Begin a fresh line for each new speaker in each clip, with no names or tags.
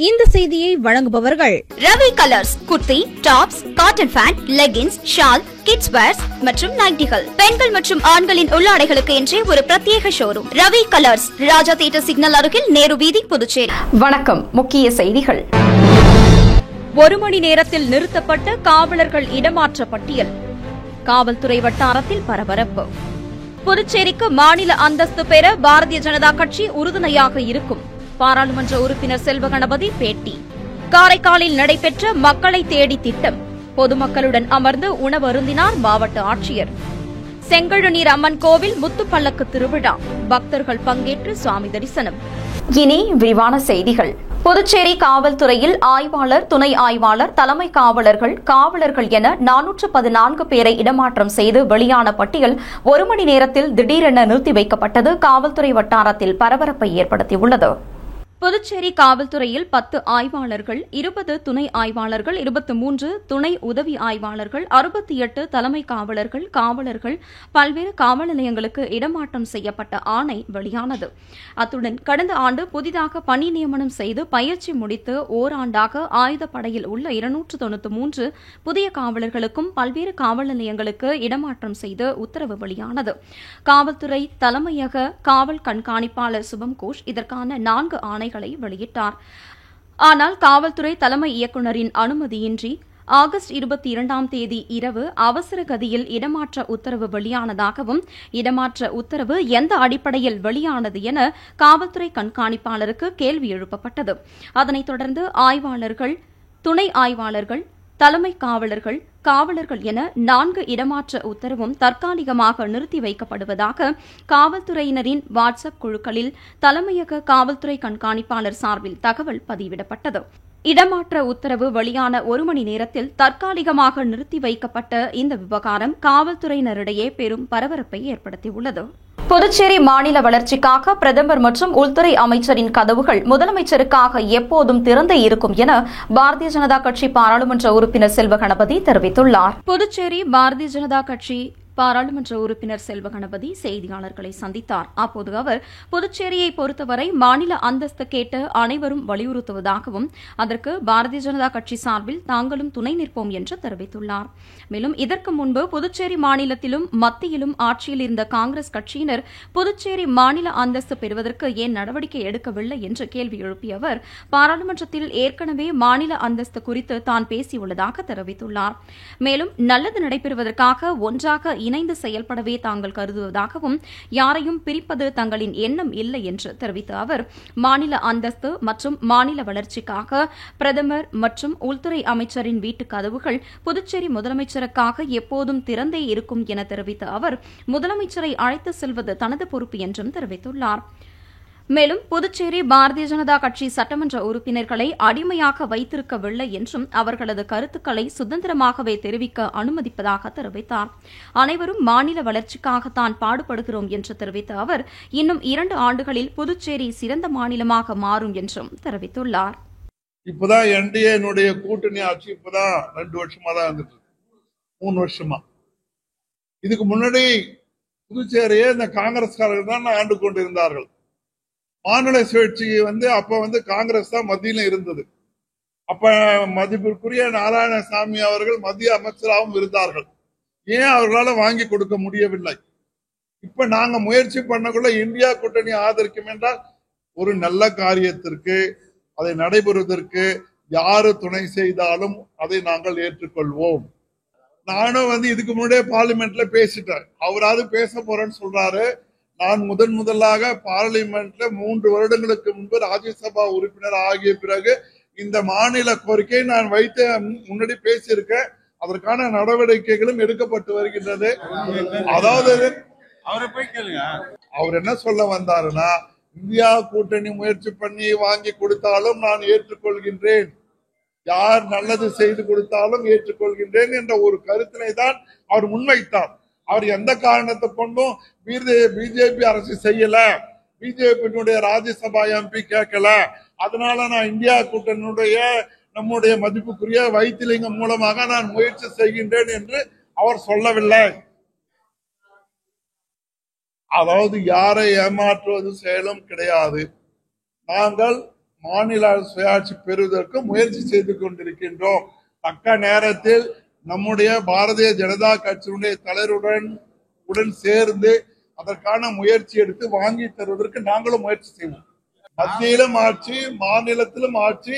இந்த செய்தியை வழங்குபவர்கள்
Ravi Colours. Kurti, tops, cotton pant, leggings, shawl, kids wears மற்றும் நைட்டிகள், பெண்கள் மற்றும் ஆண்களின் உள்ளாடைகளுக்கு என்றே ஒரு பிரத்யேக showroom Ravi Colours, Raja theatre signal அருகில், நேரு வீதி, புதுச்சேரி.
வணக்கம். முக்கிய செய்திகள்.
1 மணி நேரத்தில் நிறுத்தப்பட்ட காவலர்கள் இடமாற்ற பட்டியல். காவல்துறை வட்டாரத்தில் பரபரப்பு. புதுச்சேரிக்கு மாநில அந்தஸ்து பெற பாரதிய ஜனதா கட்சி உறுதுணையாக இருக்கும். பாராளுமன்ற உறுப்பினர் செல்வ கணபதி பேட்டி. காரைக்காலில் நடைபெற்ற மக்களை தேடி திட்டம். பொதுமக்களுடன் அமர்ந்து உணவருந்தினார் மாவட்ட ஆட்சியர். செங்கழுநீர் அம்மன் கோவில் முத்துப்பல்லக்கு திருவிழா. பக்தர்கள் பங்கேற்று சுவாமி தரிசனம்.
இனி விரிவான செய்திகள். புதுச்சேரி காவல்துறையில் ஆய்வாளர், துணை ஆய்வாளர், தலைமை காவலர்கள் என 414 பேரை இடமாற்றம் செய்து வெளியான பட்டியல் 1 மணி நேரத்தில் திடீரென நிறுத்தி வைக்கப்பட்டது காவல்துறை வட்டாரத்தில் பரபரப்பை ஏற்படுத்தியுள்ளது.
புதுச்சேரி காவல்துறையில் 10 ஆய்வாளர்கள், 20 துணை ஆய்வாளர்கள், 23 துணை உதவி ஆய்வாளர்கள், 68 தலைமை காவலர்கள் பல்வேறு காவல் நிலையங்களுக்கு இடமாற்றம் செய்யப்பட்ட ஆணை வெளியானது. அத்துடன் கடந்த ஆண்டு புதிதாக பணி நியமனம் செய்து பயிற்சி முடித்து ஓராண்டாக ஆயுதப்படையில் உள்ள 293 புதிய காவலர்களுக்கும் பல்வேறு காவல் நிலையங்களுக்கு இடமாற்றம் செய்து உத்தரவு வெளியானது. காவல்துறை தலைமையக காவல் கண்காணிப்பாளர் சுபம் கோஷ் இதற்கான 4 ஆணைகளை வெளியிட்டார். ஆனால் காவல்துறை தலைமை இயக்குநரின் அனுமதியின்றி ஆகஸ்ட் 22ஆம் தேதி இரவு அவசர கதியில் இடமாற்ற உத்தரவு வெளியானதாகவும், இடமாற்ற உத்தரவு எந்த அடிப்படையில் வெளியானது என காவல்துறை கண்காணிப்பாளருக்கு கேள்வி எழுப்பப்பட்டது. அதனைத் தொடர்ந்து ஆய்வாளர்கள், துணை ஆய்வாளர்கள், தலைமை காவலர்கள் என 4 இடமாற்ற உத்தரவும் தற்காலிகமாக நிறுத்தி வைக்கப்படுவதாக காவல்துறையினரின் வாட்ஸ்அப் குழுக்களில் தலைமையக காவல்துறை கண்காணிப்பாளர் சார்பில் தகவல் பதிவிடப்பட்டது. இடமாற்ற உத்தரவு வெளியான 1 மணி நேரத்தில் தற்காலிகமாக நிறுத்தி வைக்கப்பட்ட இந்த விவகாரம் காவல்துறையினரிடையே பெரும் பரபரப்பை ஏற்படுத்தியுள்ளது.
புதுச்சேரி மாநில வளர்ச்சிக்காக பிரதமர் மற்றும் உள்துறை அமைச்சரின் கதவுகள் முதலமைச்சருக்காக எப்போதும் திறந்தே இருக்கும் என பாரதிய ஜனதா கட்சி பாராளுமன்ற உறுப்பினர் செல்வ கணபதி தெரிவித்துள்ளார்.
புதுச்சேரி பாரதிய ஜனதா கட்சி பாராளுமன்ற உறுப்பினர் செல்வ கணபதி செய்தியாளர்களை சந்தித்தார். அப்போது அவர் புதுச்சேரியை பொறுத்தவரை மாநில அந்தஸ்து கேட்டு அனைவரும் வலியுறுத்துவதாகவும், அதற்கு பாரதிய ஜனதா கட்சி சார்பில் தாங்களும் துணை நிற்போம் என்று தெரிவித்துள்ளார். மேலும் இதற்கு முன்பு புதுச்சேரி மாநிலத்திலும் மத்தியிலும் ஆட்சியில் இருந்த காங்கிரஸ் கட்சியினர் புதுச்சேரி மாநில அந்தஸ்து பெறுவதற்கு ஏன் நடவடிக்கை எடுக்கவில்லை என்று கேள்வி எழுப்பிய அவர், பாராளுமன்றத்தில் ஏற்கனவே மாநில அந்தஸ்து குறித்து தான் பேசியுள்ளதாக தெரிவித்துள்ளார். மேலும் நல்லது நடைபெறுவதற்காக ஒன்றாக இணைந்து செயல்படவே தாங்கள் கருதுவதாகவும், யாரையும் பிரிப்பது தங்களின் எண்ணம் இல்லை என்று தெரிவித்த அவர், மாநில அந்தஸ்து மற்றும் மாநில வளர்ச்சிக்காக பிரதமர் மற்றும் உள்துறை அமைச்சரின் வீட்டுக் கதவுகள் புதுச்சேரி முதலமைச்சருக்காக எப்போதும் திறந்தே இருக்கும் என தெரிவித்த அவர், முதலமைச்சரை அழைத்து செல்வது தனது பொறுப்பு என்றும் தெரிவித்துள்ளார். மேலும் புதுச்சேரி பாரதிய ஜனதா கட்சி சட்டமன்ற உறுப்பினர்களை அடிமையாக வைத்திருக்கவில்லை என்றும், அவர்களது கருத்துக்களை சுதந்திரமாகவே தெரிவிக்க அனுமதிப்பதாக தெரிவித்தார். அனைவரும் மாநில வளர்ச்சிக்காக தான் பாடுபடுகிறோம் என்று தெரிவித்த அவர், இன்னும் 2 ஆண்டுகளில் புதுச்சேரி சிறந்த மாநிலமாக மாறும் என்றும் தெரிவித்துள்ளார்.
இப்பதான் என்டிஏ கூட்டணி ஆட்சி இப்பதான் 2 வருஷமா தான் இருந்துட்டு, 3 வருஷமா. இதுக்கு முன்னாடி புதுச்சேரியை இந்த காங்கிரஸ்காரர்கள் தான் ஆண்டு கொண்டிருந்தார்கள். மாநில சுழற்சி அப்ப காங்கிரஸ் தான் மத்தியில இருந்தது. அப்ப மதிப்பிற்குரிய நாராயணசாமி அவர்கள் மத்திய அமைச்சராகவும் இருந்தார்கள். ஏன் அவர்களால் வாங்கி கொடுக்க முடியவில்லை? இப்ப நாங்க முயற்சி பண்ணக்குள்ள இந்தியா கூட்டணி ஆதரிக்கும் என்றால், ஒரு நல்ல காரியத்திற்கு அதை நடைபெறுவதற்கு யாரு துணை செய்தாலும் அதை நாங்கள் ஏற்றுக்கொள்வோம். நானும் இதுக்கு முன்னாடியே பார்லிமெண்ட்ல பேசிட்டேன். அவராது பேச போறேன்னு சொல்றாரு. நான் முதலாக பார்லிமெண்ட்ல 3 வருடங்களுக்கு முன்பு ராஜ்யசபா உறுப்பினர் ஆகிய பிறகு இந்த மாநில கோரிக்கையை நான் வைத்து முன்னாடி பேசியிருக்கேன். அதற்கான நடவடிக்கைகளும் எடுக்கப்பட்டு வருகின்றது. அதாவது அவர் என்ன சொல்ல வந்தாருன்னா, இந்தியா கூட்டணி முயற்சி பண்ணி வாங்கி கொடுத்தாலும் நான் ஏற்றுக்கொள்கின்றேன், யார் நல்லது செய்து கொடுத்தாலும் ஏற்றுக்கொள்கின்றேன் என்ற ஒரு கருத்தினை தான் அவர் முன்வைத்தார். அவர் எந்த காரணத்தை கொண்டும் பிஜேபி அரசு செய்யல, பிஜேபி ராஜ்யசபா எம்பி கேட்கல, அதனால நான் இந்தியா கூட்டணியுடைய நம்முடைய மதிப்புக்குரிய வைத்திலிங்கம் மூலமாக நான் முயற்சி செய்கின்றேன் என்று அவர் சொல்லவில்லை. அதாவது யாரை ஏமாற்றுவது செயலும் கிடையாது. நாங்கள் மாநில சுயாட்சி பெறுவதற்கு முயற்சி செய்து கொண்டிருக்கின்றோம். தக்க நேரத்தில் நம்முடைய பாரதிய ஜனதா கட்சியினுடைய தலைவருடன் சேர்ந்து அதற்கான முயற்சி எடுத்து வாங்கி தருவதற்கு நாங்களும் முயற்சி செய்வோம். மத்தியிலும் ஆட்சி, மாநிலத்திலும் ஆட்சி,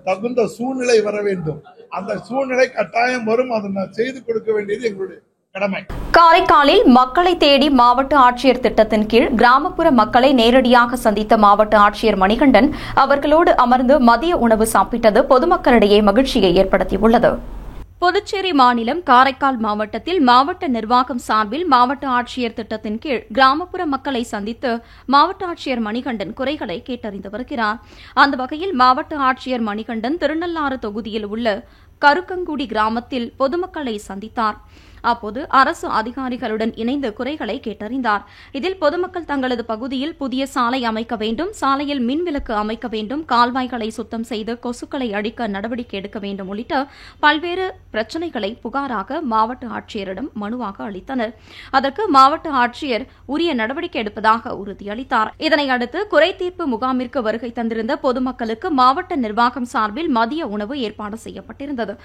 தகுந்த சூழ்நிலை வர வேண்டும். அந்த சூழ்நிலை கட்டாயம் வரும். அதை நான் செய்து கொடுக்க வேண்டியது எங்களுடைய கடமை.
காரைக்காலில் மக்களை தேடி மாவட்ட ஆட்சியர் திட்டத்தின் கீழ் கிராமப்புற மக்களை நேரடியாக சந்தித்த மாவட்ட ஆட்சியர் மணிகண்டன் அவர்களோடு அமர்ந்து மதிய உணவு சாப்பிட்டது பொதுமக்களிடையே மகிழ்ச்சியை ஏற்படுத்தியுள்ளது.
புதுச்சேரி மாநிலம் காரைக்கால் மாவட்டத்தில் மாவட்ட நிர்வாகம் சார்பில் மாவட்ட ஆட்சியர் திட்டத்தின் கீழ் கிராமப்புற மக்களை சந்தித்து மாவட்ட ஆட்சியர் மணிகண்டன் குறைகளை கேட்டறிந்து வருகிறார். அந்த வகையில் மாவட்ட ஆட்சியர் மணிகண்டன் திருநள்ளாறு தொகுதியில் உள்ள கருக்கங்குடி கிராமத்தில் பொதுமக்களை சந்தித்தார். அப்போது அரசு அதிகாரிகளுடன் இணைந்து குறைகளை கேட்டறிந்தார். இதில் பொதுமக்கள் தங்களது பகுதியில் புதிய சாலை அமைக்க வேண்டும், சாலையில் மின்விளக்கு அமைக்க வேண்டும், கால்வாய்களை சுத்தம் செய்து கொசுக்களை அழிக்க நடவடிக்கை எடுக்க வேண்டும் உள்ளிட்ட பல்வேறு பிரச்சினைகளை புகாராக மாவட்ட ஆட்சியரிடம் மனுவாக அளித்தனர். அதற்கு மாவட்ட ஆட்சியர் உரிய நடவடிக்கை எடுப்பதாக உறுதியளித்தார். இதனையடுத்து குறைதீர்ப்பு முகாமிற்கு வருகை தந்திருந்த பொதுமக்களுக்கு மாவட்ட நிர்வாகம் சார்பில் மதிய உணவு ஏற்பாடு செய்யப்பட்டிருந்தது.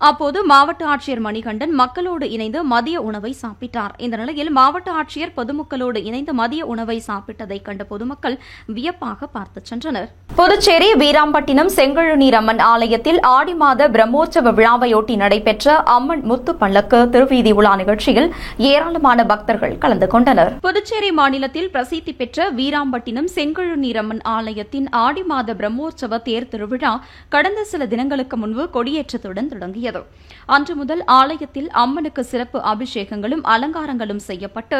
அப்போது மாவட்ட ஆட்சியர் மணிகண்டன் மக்களோடு இணைந்து மதிய உணவை சாப்பிட்டார். இந்த நிலையில் மாவட்ட ஆட்சியர் பொதுமக்களோடு இணைந்து மதிய உணவை சாப்பிட்டதைக் கண்ட பொதுமக்கள் வியப்பாக பார்த்து சென்றனர்.
புதுச்சேரி வீராம்பட்டினம் செங்கழுநீர் அம்மன் ஆலயத்தில் ஆடி மாத பிரம்மோற்சவ விழாவையொட்டி நடைபெற்ற அம்மன் முத்து பல்லக்கு திருவீதி உலா நிகழ்ச்சியில் ஏராளமான பக்தர்கள் கலந்து கொண்டனர்.
புதுச்சேரி மாநிலத்தில் பிரசித்தி பெற்ற வீராம்பட்டினம் செங்கழுநீர் அம்மன் ஆலயத்தின் ஆடி மாத பிரம்மோற்சவ தேர் திருவிழா கடந்த சில தினங்களுக்கு முன்பு கொடியேற்றத்துடன் தொடங்கியது. அன்று முதல் ஆலயத்தில் அம்மனுக்கு சிறப்பு அபிஷேகங்களும் அலங்காரங்களும் செய்யப்பட்டு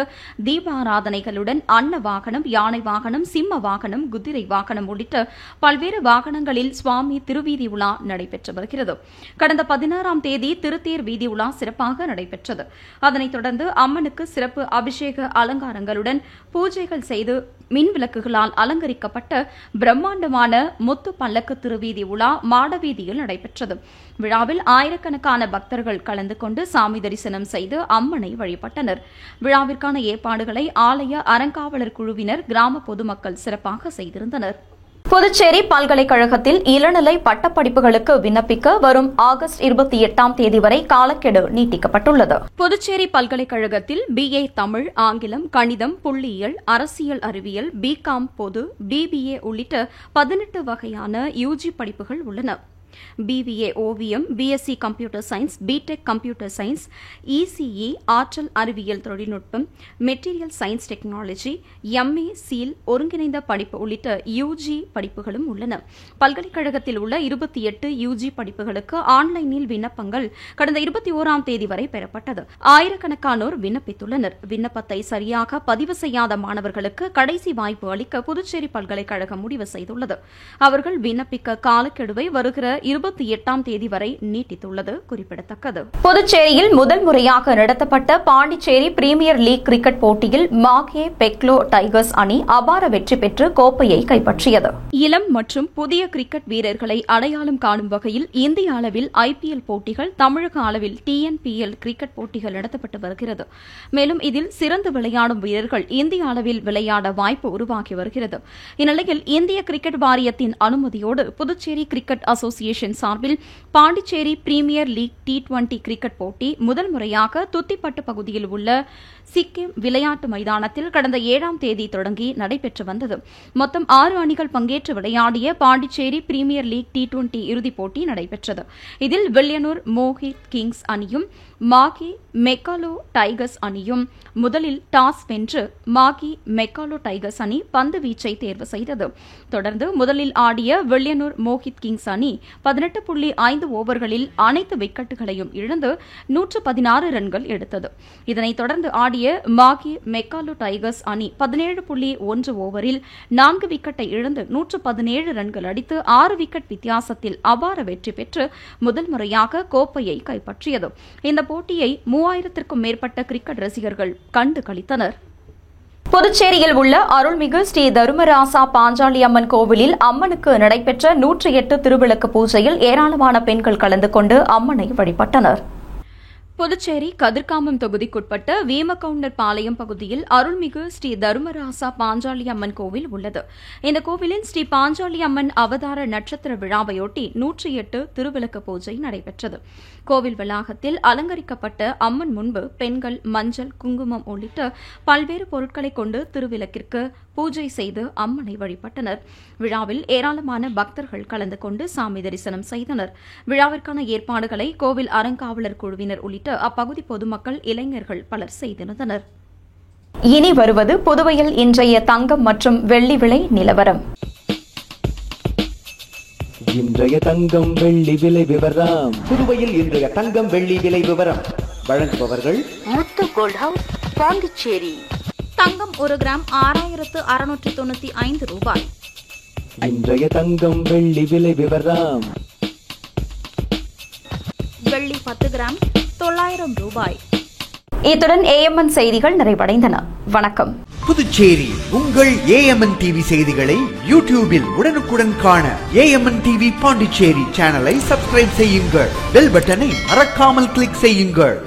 தீபாராதனைகளுடன் அன்ன வாகனம், யானை வாகனம், சிம்ம வாகனம், குதிரை வாகனம் உள்ளிட்ட பல்வேறு வாகனங்களில் சுவாமி திருவீதி உலா நடைபெற்று வருகிறது. கடந்த 16ஆம் தேதி திருத்தேர் வீதி உலா சிறப்பாக நடைபெற்றது. அதனைத் தொடர்ந்து அம்மனுக்கு சிறப்பு அபிஷேக அலங்காரங்களுடன் பூஜைகள் செய்து மின்விளக்குகளால் அலங்கரிக்கப்பட்ட பிரம்மாண்டமான முத்து பல்லக்கு திருவீதி உலா மாடவீதியில் நடைபெற்றது. விழாவில் ஆயிரக்கணக்கான பக்தர்கள் கலந்து கொண்டு சாமி தரிசனம் செய்து அம்மனை வழிபட்டனர். விழாவிற்கான ஏற்பாடுகளை ஆலய அறங்காவலர் குழுவினர், கிராம பொதுமக்கள் சிறப்பாக செய்திருந்தனர்.
புதுச்சேரி பல்கலைக்கழகத்தில் இளநிலை பட்டப்படிப்புகளுக்கு விண்ணப்பிக்க வரும் ஆகஸ்ட் 28ஆம் தேதி வரை காலக்கெடு நீட்டிக்கப்பட்டுள்ளது.
புதுச்சேரி பல்கலைக்கழகத்தில் BA தமிழ், ஆங்கிலம், கணிதம், புள்ளியியல், அரசியல் அறிவியல், BCom பொது, BBA உள்ளிட்ட 18 வகையான UG படிப்புகள் உள்ளன. BBA ஓவியம், BSc computer science, BTech computer science, ECE ஆற்றல் அறிவியல் தொழில்நுட்பம், material science technology, MA seal ஒருங்கிணைந்த படிப்பு உள்ளிட்ட UG படிப்புகளும் உள்ளன. பல்கலைக்கழகத்தில் உள்ள 28 UG படிப்புகளுக்கு ஆன்லைனில் விண்ணப்பங்கள் கடந்த 21ஆம் தேதி வரை பெறப்பட்டது. ஆயிரக்கணக்கானோர் விண்ணப்பித்துள்ளனர். விண்ணப்பத்தை சரியாக பதிவு செய்யாத மாணவர்களுக்கு கடைசி வாய்ப்பு அளிக்க புதுச்சேரி பல்கலைக்கழகம் முடிவு செய்துள்ளது. அவர்கள் விண்ணப்பிக்க காலக்கெடுவை வருகிற 28ஆம் தேதி வரை நீட்டித்துள்ளது குறிப்பிடத்தக்கது.
புதுச்சேரியில் முதல் முறையாக நடத்தப்பட்ட பாண்டிச்சேரி பிரீமியர் லீக் கிரிக்கெட் போட்டியில் மாகே பெக்லோ டைகர்ஸ் அணி அபார வெற்றி பெற்று கோப்பையை கைப்பற்றியது.
இளம் மற்றும் புதிய கிரிக்கெட் வீரர்களை அடையாளம் காணும் வகையில் இந்திய அளவில் IPL போட்டிகள், தமிழக அளவில் TNPL கிரிக்கெட் போட்டிகள் நடத்தப்பட்டு வருகிறது. மேலும் இதில் சிறந்து விளையாடும் வீரர்கள் இந்திய அளவில் விளையாட வாய்ப்பு உருவாகி வருகிறது. இந்நிலையில் இந்திய கிரிக்கெட் வாரியத்தின் அனுமதியோடு புதுச்சேரி கிரிக்கெட் அசோசியேஷன் சார்பில் Pondicherry premier league T20 cricket போட்டி முதல் முறையாக துத்திப்பட்டு பகுதியில் உள்ள சிக்கிம் விளையாட்டு மைதானத்தில் கடந்த 7ஆம் தேதி தொடங்கி நடைபெற்று வந்தது. மொத்தம் 6 அணிகள் பங்கேற்று விளையாடிய பாண்டிச்சேரி பிரீமியர் லீக் T20 இறுதிப் போட்டி நடைபெற்றது. இதில் வில்லியனூர் மோஹித் கிங்ஸ் அணியும் மாகி மெக்காலோ டைகர்ஸ் அணியும் முதலில் டாஸ் வென்று மாகி மெக்காலோ டைகர்ஸ் அணி பந்து வீச்சை தேர்வு செய்தது. தொடர்ந்து முதலில் ஆடிய வில்லியனூர் மோஹித் கிங்ஸ் அணி 18.5 ஓவர்களில் அனைத்து விக்கெட்டுகளையும் இழந்து 116 ரன்கள் எடுத்தது. இதனைத் தொடர்ந்து ஆடிய மாகி மெக்காலோ டைகர்ஸ் அணி 17.1 ஓவரில் 4 விக்கெட்டை இழந்து 117 ரன்கள் அடித்து 6 விக்கெட் வித்தியாசத்தில் அபார வெற்றி பெற்று முதல் முறையாக கோப்பையை கைப்பற்றியது. இந்த போட்டியை 3000க்கும் மேற்பட்ட கிரிக்கெட் ரசிகர்கள் கண்டு களித்தனர்.
புதுச்சேரியில் உள்ள அருள்மிகு ஸ்ரீ தருமராசா பாஞ்சாலி அம்மன் கோவிலில் அம்மனுக்கு நடைபெற்ற 108 திருவிளக்கு பூஜையில் ஏராளமான பெண்கள் கலந்து கொண்டு அம்மனை வழிபட்டனர்.
புதுச்சேரி கதிர்காமம் தொகுதிக்குட்பட்ட வீமகவுண்டர் பாளையம் பகுதியில் அருள்மிகு ஸ்ரீ தருமராசா பாஞ்சாலி அம்மன் கோவில் உள்ளது. இந்த கோவிலில் ஸ்ரீ பாஞ்சாலி அம்மன் அவதார நட்சத்திர விழாவையொட்டி 108 திருவிளக்கு பூஜை நடைபெற்றது. கோவில் வளாகத்தில் அலங்கரிக்கப்பட்ட அம்மன் முன்பு பெண்கள் மஞ்சள், குங்குமம் உள்ளிட்ட பல்வேறு பொருட்களை கொண்டு திருவிளக்கிற்கு பூஜை செய்து அம்மனை வழிபட்டனர். விழாவில் ஏராளமான பக்தர்கள் கலந்து கொண்டு சாமி தரிசனம் செய்தனர். விழாவிற்கான ஏற்பாடுகளை கோவில் அறங்காவலர் குழுவினர் உள்ளிட்ட அப்பகுதி பொதுமக்கள், இளைஞர்கள் பலர் செய்திருந்தனர்.
இனி வருவது புதுவையில் இன்றைய தங்கம் மற்றும் வெள்ளி விலை நிலவரம்.
இன்றைய தங்கம் வெள்ளி விலை விவரம்.
புதுவையில் இன்றைய தங்கம் வெள்ளி விலை விவரம் வழங்குபவர்கள்
முத்து கோல்ட் ஹவுஸ், பாண்டிச்சேரி.
தங்கம் 1 கிராம் 6695 ரூபாய்.
இன்றைய தங்கம் வெள்ளி விலை விவரம்.
வெள்ளி 10 கிராம் 900 ரூபாய்.
இத்துடன் ஏஎம்என் செய்திகள் நிறைவடைந்தன. வணக்கம்.
புதுச்சேரி உங்கள் ஏஎம்என் டிவி செய்திகளை யூடியூபில் உடனுக்குடன் காண ஏஎம்என் டிவி பாண்டிச்சேரி சேனலை சப்ஸ்கிரைப் செய்யுங்கள். பெல் பட்டனை மறக்காமல் கிளிக் செய்யுங்கள்.